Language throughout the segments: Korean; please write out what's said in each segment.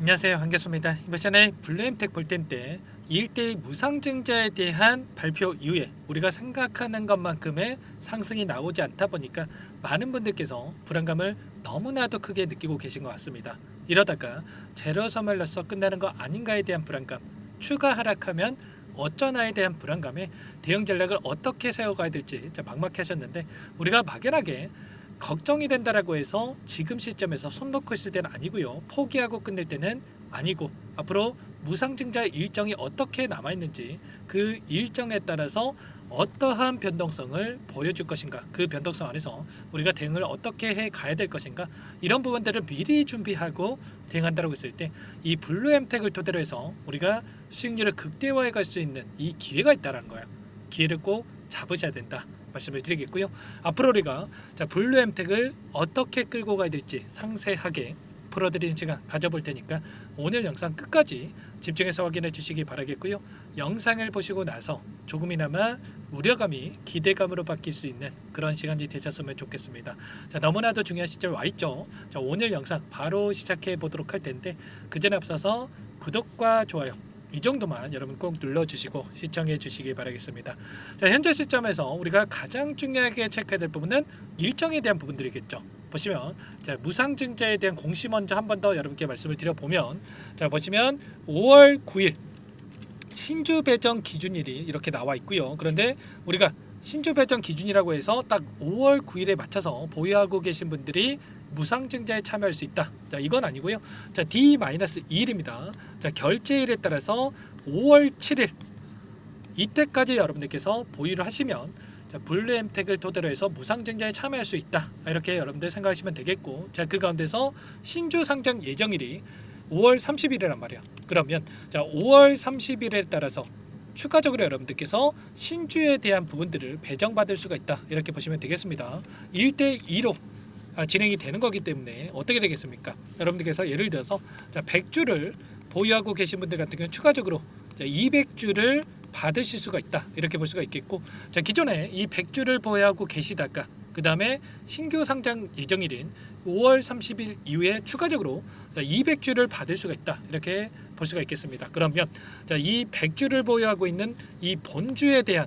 안녕하세요, 한교수입니다. 이번 시간에 블루엠텍 볼텐 때 일대의 무상증자에 대한 발표 이후에 우리가 생각하는 것만큼의 상승이 나오지 않다 보니까 많은 분들께서 불안감을 너무나도 크게 느끼고 계신 것 같습니다. 이러다가 제로섬을 넣어서 끝나는 거 아닌가에 대한 불안감, 추가 하락하면 어쩌나에 대한 불안감에 대응 전략을 어떻게 세워가야 될지 막막하셨는데, 우리가 막연하게 걱정이 된다라고 해서 지금 시점에서 손 놓고 있을 때는 아니고요, 포기하고 끝낼 때는 아니고, 앞으로 무상증자 일정이 어떻게 남아있는지 그 일정에 따라서 어떠한 변동성을 보여줄 것인가, 그 변동성 안에서 우리가 대응을 어떻게 해 가야 될 것인가, 이런 부분들을 미리 준비하고 대응한다고 했을 때 이 블루엠텍을 토대로 해서 우리가 수익률을 극대화해 갈 수 있는 이 기회가 있다는 거예요. 기회를 꼭 잡으셔야 된다 말씀을 드리겠고요. 앞으로 우리가 블루엠텍을 어떻게 끌고 가야 될지 상세하게 풀어드리는 시간 가져볼 테니까 오늘 영상 끝까지 집중해서 확인해 주시기 바라겠고요. 영상을 보시고 나서 조금이나마 우려감이 기대감으로 바뀔 수 있는 그런 시간이 되셨으면 좋겠습니다. 너무나도 중요한 시점에 와 있죠. 오늘 영상 바로 시작해 보도록 할 텐데, 그 전에 앞서서 구독과 좋아요 이 정도만 여러분 꼭 눌러주시고 시청해 주시기 바라겠습니다. 현재 시점에서 우리가 가장 중요하게 체크해야 될 부분은 일정에 대한 부분들이겠죠. 보시면 무상증자에 대한 공시 먼저 한 번 더 여러분께 말씀을 드려보면, 보시면 5월 9일 신주 배정 기준일이 이렇게 나와 있고요. 그런데 우리가 신주 배정 기준이라고 해서 딱 5월 9일에 맞춰서 보유하고 계신 분들이 무상증자에 참여할 수 있다. 이건 아니고요. D-2일입니다. 결제일에 따라서 5월 7일 이때까지 여러분들께서 보유를 하시면 블루엠텍을 토대로 해서 무상증자에 참여할 수 있다. 이렇게 여러분들 생각하시면 되겠고, 그 가운데서 신주 상장 예정일이 5월 30일이란 말이야. 그러면 5월 30일에 따라서 추가적으로 여러분들께서 신주에 대한 부분들을 배정받을 수가 있다. 이렇게 보시면 되겠습니다. 1대2로 진행이 되는 거기 때문에 어떻게 되겠습니까? 여러분들께서 예를 들어서 100주를 보유하고 계신 분들 같은 경우는 추가적으로 200주를 받으실 수가 있다. 이렇게 볼 수가 있겠고, 기존에 이 100주를 보유하고 계시다가 그 다음에 신규 상장 예정일인 5월 30일 이후에 추가적으로 200주를 받을 수가 있다. 이렇게 볼 수가 있겠습니다. 그러면 이 100주를 보유하고 있는 이 본주에 대한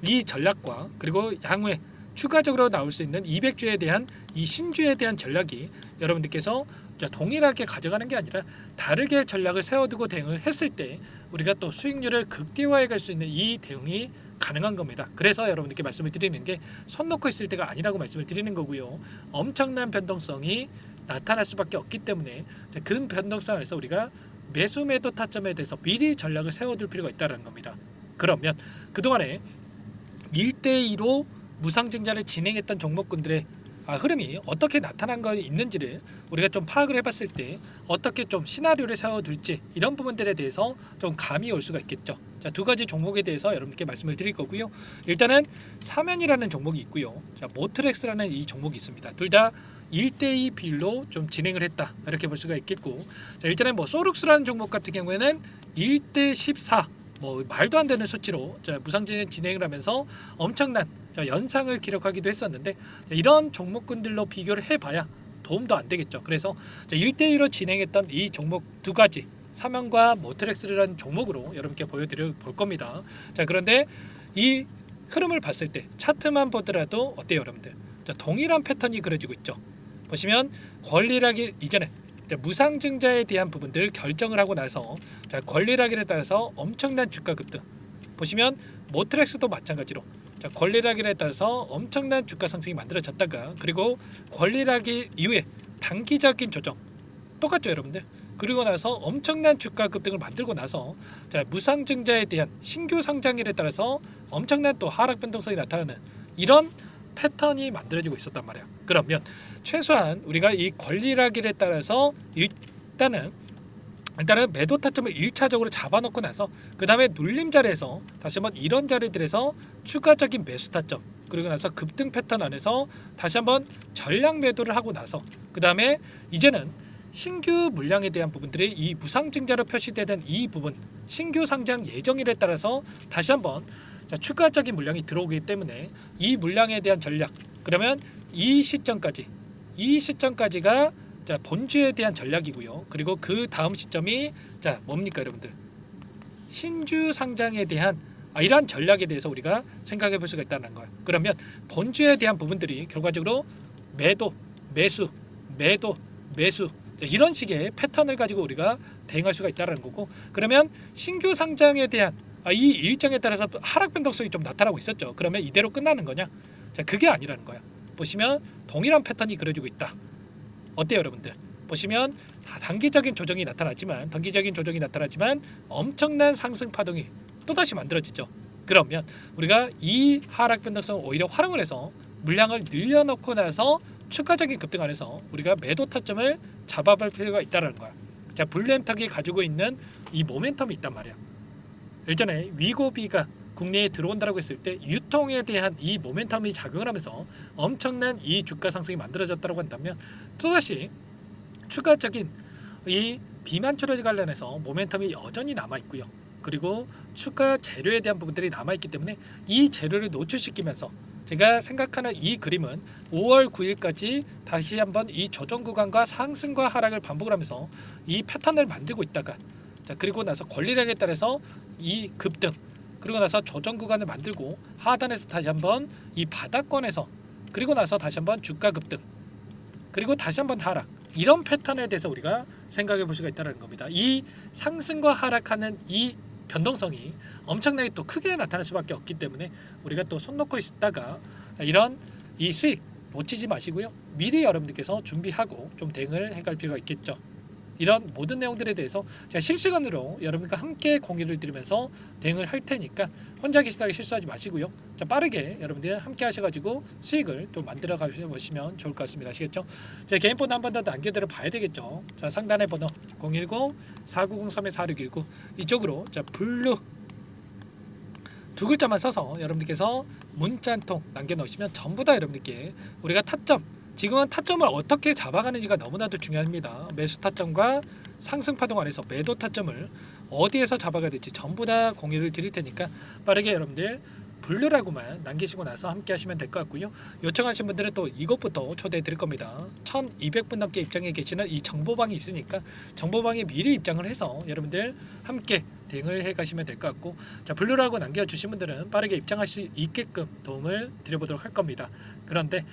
이 전략과, 그리고 향후에 추가적으로 나올 수 있는 200주에 대한 이 신주에 대한 전략이 여러분들께서 동일하게 가져가는 게 아니라 다르게 전략을 세워두고 대응을 했을 때 우리가 또 수익률을 극대화해 갈 수 있는 이 대응이 가능한 겁니다. 그래서 여러분들께 말씀을 드리는 게 손 놓고 있을 때가 아니라고 말씀을 드리는 거고요. 엄청난 변동성이 나타날 수밖에 없기 때문에 그 변동성 안에서 우리가 매수 매도 타점에 대해서 미리 전략을 세워둘 필요가 있다는 겁니다. 그러면 그동안에 1대2로 무상증자를 진행했던 종목군들의 흐름이 어떻게 나타난 거 있는지를 우리가 좀 파악을 해봤을 때 어떻게 좀 시나리오를 세워둘지, 이런 부분들에 대해서 좀 감이 올 수가 있겠죠. 두 가지 종목에 대해서 여러분께 말씀을 드릴 거고요. 일단은 사면이라는 종목이 있고요. 모트렉스라는 이 종목이 있습니다. 둘 다 1대2 비율로 좀 진행을 했다. 이렇게 볼 수가 있겠고, 일단은 소룩스라는 종목 같은 경우에는 1대14 말도 안 되는 수치로 무상증자 진행을 하면서 엄청난 연상을 기록하기도 했었는데, 이런 종목군들로 비교를 해봐야 도움도 안 되겠죠. 그래서 1대1로 진행했던 이 종목 두 가지, 사면과 모트렉스라는 종목으로 여러분께 보여드려 볼 겁니다. 그런데 이 흐름을 봤을 때 차트만 보더라도 어때요, 여러분들? 동일한 패턴이 그려지고 있죠. 보시면 권리락일 이전에 무상증자에 대한 부분들 결정을 하고 나서 권리락일에 따라서 엄청난 주가 급등, 보시면 모트렉스도 마찬가지로 권리락일에 따라서 엄청난 주가 상승이 만들어졌다가, 그리고 권리락일 이후에 단기적인 조정 똑같죠, 여러분들. 그리고 나서 엄청난 주가 급등을 만들고 나서 무상증자에 대한 신규 상장일에 따라서 엄청난 또 하락 변동성이 나타나는 이런 패턴이 만들어지고 있었단 말이야. 그러면 최소한 우리가 이 권리락일에 따라서 일단은 매도 타점을 1차적으로 잡아놓고 나서 그 다음에 눌림 자리에서 다시 한번 이런 자리들에서 추가적인 매수 타점, 그리고 나서 급등 패턴 안에서 다시 한번 전량 매도를 하고 나서 그 다음에 이제는 신규 물량에 대한 부분들이 이 무상증자로 표시되는 이 부분, 신규 상장 예정일에 따라서 다시 한번 추가적인 물량이 들어오기 때문에 이 물량에 대한 전략, 그러면 이 시점까지가 자 본주에 대한 전략이고요. 그리고 그 다음 시점이 자 뭡니까 여러분들? 신주 상장에 대한 이러한 전략에 대해서 우리가 생각해 볼 수가 있다는 거예요. 그러면 본주에 대한 부분들이 결과적으로 매도, 매수, 매도, 매수 이런 식의 패턴을 가지고 우리가 대응할 수가 있다는 거고, 그러면 신규 상장에 대한 이 일정에 따라서 하락 변동성이 좀 나타나고 있었죠. 그러면 이대로 끝나는 거냐? 자, 그게 아니라는 거야. 보시면 동일한 패턴이 그려지고 있다. 어때요, 여러분들? 보시면 단기적인 조정이 나타났지만 엄청난 상승 파동이 또다시 만들어지죠. 그러면 우리가 이 하락 변동성을 오히려 활용을 해서 물량을 늘려놓고 나서 추가적인 급등 안에서 우리가 매도 타점을 잡아볼 필요가 있다는 거야. 자, 블루엠탁이 가지고 있는 이 모멘텀이 있단 말이야. 예전에 위고비가 국내에 들어온다고 했을 때 유통에 대한 이 모멘텀이 작용을 하면서 엄청난 이 주가 상승이 만들어졌다고 한다면, 또다시 추가적인 이 비만 처리 관련해서 모멘텀이 여전히 남아 있고요. 그리고 추가 재료에 대한 부분들이 남아 있기 때문에 이 재료를 노출시키면서 제가 생각하는 이 그림은 5월 9일까지 다시 한번 이 조정 구간과 상승과 하락을 반복을 하면서 이 패턴을 만들고 있다가, 자 그리고 나서 권리력에 따라서 이 급등, 그리고 나서 조정 구간을 만들고 하단에서 다시 한번 이 바닥권에서, 그리고 나서 다시 한번 주가 급등, 그리고 다시 한번 하락, 이런 패턴에 대해서 우리가 생각해 볼 수가 있다는 겁니다. 이 상승과 하락하는 이 변동성이 엄청나게 또 크게 나타날 수밖에 없기 때문에 우리가 또 손 놓고 있다가 이런 이 수익 놓치지 마시고요. 미리 여러분들께서 준비하고 좀 대응을 해갈 필요가 있겠죠. 이런 모든 내용들에 대해서 제가 실시간으로 여러분과 함께 공유를 드리면서 대응을 할 테니까 혼자 계시다가 실수하지 마시고요. 자, 빠르게 여러분들 함께 하셔가지고 수익을 또 만들어 가시면 좋을 것 같습니다. 아시겠죠? 제 개인 번호 한 번 더 남겨드려 봐야 되겠죠. 자, 상단의 번호 010-4903-4619 이쪽으로 자 블루 두 글자만 써서 여러분들께서 문자 한 통 남겨놓으시면 전부 다 여러분들께 우리가 타점, 지금은 타점을 어떻게 잡아가는지가 너무나도 중요합니다. 매수 타점과 상승 파동 안에서 매도 타점을 어디에서 잡아가야 될지 전부 다 공유를 드릴 테니까 빠르게 여러분들 블루라고만 남기시고 나서 함께 하시면 될 것 같고요. 요청하신 분들은 또 이것부터 초대해 드릴 겁니다. 1200분 넘게 입장해 계시는 이 정보방이 있으니까 정보방에 미리 입장을 해서 여러분들 함께 대응을 해 가시면 될 것 같고, 자 블루라고 남겨주신 분들은 빠르게 입장할 수 있게끔 도움을 드려보도록 할 겁니다. 그런데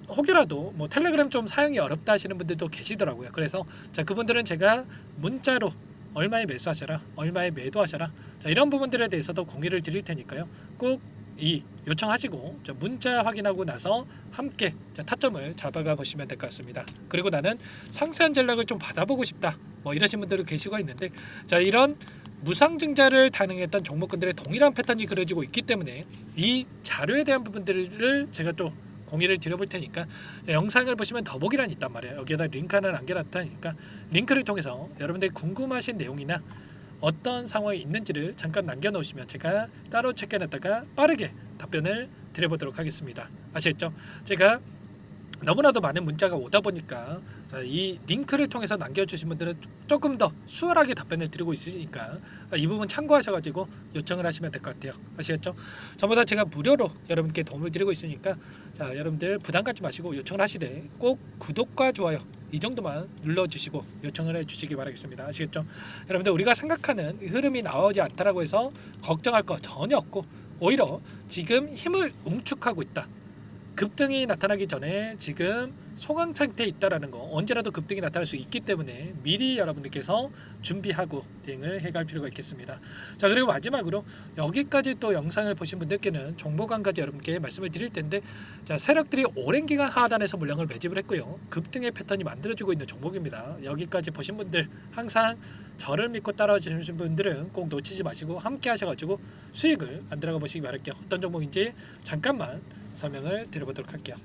혹여라도 뭐 텔레그램 좀 사용이 어렵다 하시는 분들도 계시더라고요. 그래서 자 그분들은 제가 문자로 얼마에 매수하셔라, 얼마에 매도하셔라, 자 이런 부분들에 대해서도 공유를 드릴 테니까요. 꼭 이 요청하시고 자 문자 확인하고 나서 함께 자 타점을 잡아가 보시면 될 것 같습니다. 그리고 나는 상세한 전략을 좀 받아보고 싶다, 뭐 이러신 분들도 계시고 있는데, 자 이런 무상증자를 단행했던 종목군들의 동일한 패턴이 그려지고 있기 때문에 이 자료에 대한 부분들을 제가 또 공유를 드려볼 테니까 영상을 보시면 더보기란이 있단 말이에요. 여기에다 링크 하나 남겨놨다니까 링크를 통해서 여러분들이 궁금하신 내용이나 어떤 상황이 있는지를 잠깐 남겨놓으시면 제가 따로 체크해놨다가 빠르게 답변을 드려보도록 하겠습니다. 아시겠죠? 제가 너무나도 많은 문자가 오다 보니까 자, 이 링크를 통해서 남겨주신 분들은 조금 더 수월하게 답변을 드리고 있으니까 이 부분 참고하셔가지고 요청을 하시면 될 것 같아요. 아시겠죠? 전부 다 제가 무료로 여러분께 도움을 드리고 있으니까 자 여러분들 부담 갖지 마시고 요청을 하시되 꼭 구독과 좋아요 이 정도만 눌러주시고 요청을 해주시기 바라겠습니다. 아시겠죠? 여러분들 우리가 생각하는 흐름이 나오지 않다라고 해서 걱정할 거 전혀 없고, 오히려 지금 힘을 웅축하고 있다, 급등이 나타나기 전에 지금 소강 상태에 있다라는 거, 언제라도 급등이 나타날 수 있기 때문에 미리 여러분들께서 준비하고 대응을 해갈 필요가 있겠습니다. 자 그리고 마지막으로 여기까지 또 영상을 보신 분들께는 정보관까지 여러분께 말씀을 드릴 텐데, 자 세력들이 오랜 기간 하단에서 물량을 매집을 했고요. 급등의 패턴이 만들어지고 있는 종목입니다. 여기까지 보신 분들 항상 저를 믿고 따라주시는 분들은 꼭 놓치지 마시고 함께 하셔가지고 수익을 만들어가 보시기 바랄게요. 어떤 종목인지 잠깐만 설명을 드려보도록 할게요.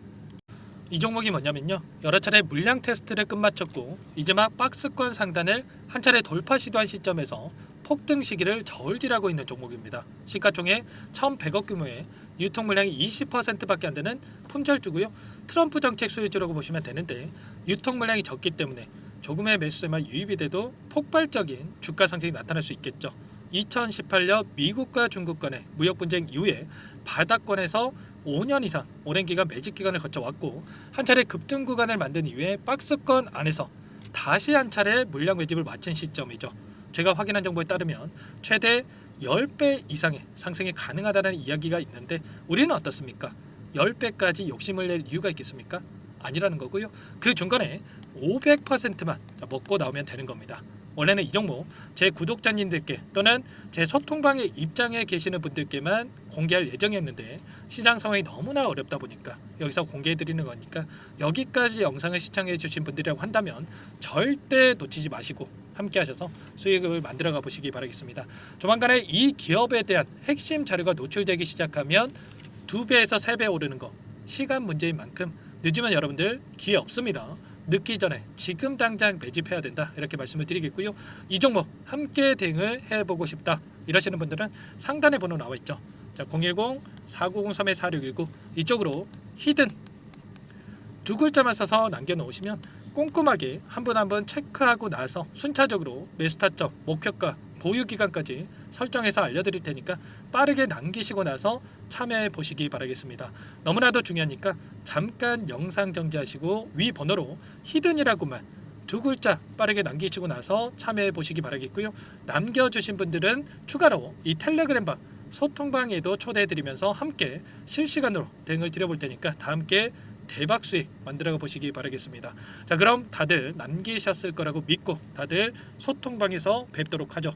이 종목이 뭐냐면요, 여러 차례 물량 테스트를 끝마쳤고 이제 막 박스권 상단을 한 차례 돌파 시도한 시점에서 폭등 시기를 저울질하고 있는 종목입니다. 시가총액 1,100억 규모의 유통 물량이 20%밖에 안 되는 품절주고요. 트럼프 정책 수혜주라고 보시면 되는데, 유통 물량이 적기 때문에 조금의 매수세만 유입이 돼도 폭발적인 주가 상승이 나타날 수 있겠죠. 2018년 미국과 중국 간의 무역 분쟁 이후에 바닥권에서 5년 이상 오랜 기간 매집 기간을 거쳐왔고 한 차례 급등 구간을 만든 이후에 박스권 안에서 다시 한 차례 물량 매집을 마친 시점이죠. 제가 확인한 정보에 따르면 최대 10배 이상의 상승이 가능하다는 이야기가 있는데 우리는 어떻습니까? 10배까지 욕심을 낼 이유가 있겠습니까? 아니라는 거고요. 그 중간에 500%만 먹고 나오면 되는 겁니다. 원래는 이 종목 제 구독자님들께 또는 제 소통방에 입장에 계시는 분들께만 공개할 예정이었는데 시장 상황이 너무나 어렵다 보니까 여기서 공개해 드리는 거니까 여기까지 영상을 시청해 주신 분들이라고 한다면 절대 놓치지 마시고 함께 하셔서 수익을 만들어 가 보시기 바라겠습니다. 조만간에 이 기업에 대한 핵심 자료가 노출되기 시작하면 2배에서 3배 오르는 거 시간 문제인 만큼 늦으면 여러분들 기회 없습니다. 늦기 전에 지금 당장 매집해야 된다 이렇게 말씀을 드리겠고요. 이 종목 함께 대응을 해보고 싶다 이러시는 분들은 상단에 번호 나와 있죠. 자, 010-4903-4619 이쪽으로 히든 두 글자만 써서 남겨놓으시면 꼼꼼하게 한 분 한 분 체크하고 나서 순차적으로 매수 타점, 목표가, 보유 기간까지 설정해서 알려드릴 테니까 빠르게 남기시고 나서 참여해 보시기 바라겠습니다. 너무나도 중요하니까 잠깐 영상 정지하시고 위 번호로 히든이라고만 두 글자 빠르게 남기시고 나서 참여해 보시기 바라겠고요. 남겨주신 분들은 추가로 이 텔레그램방 소통방에도 초대해 드리면서 함께 실시간으로 대응을 드려볼 테니까 다 함께 대박 수익 만들어 보시기 바라겠습니다. 자, 그럼 다들 남기셨을 거라고 믿고 다들 소통방에서 뵙도록 하죠.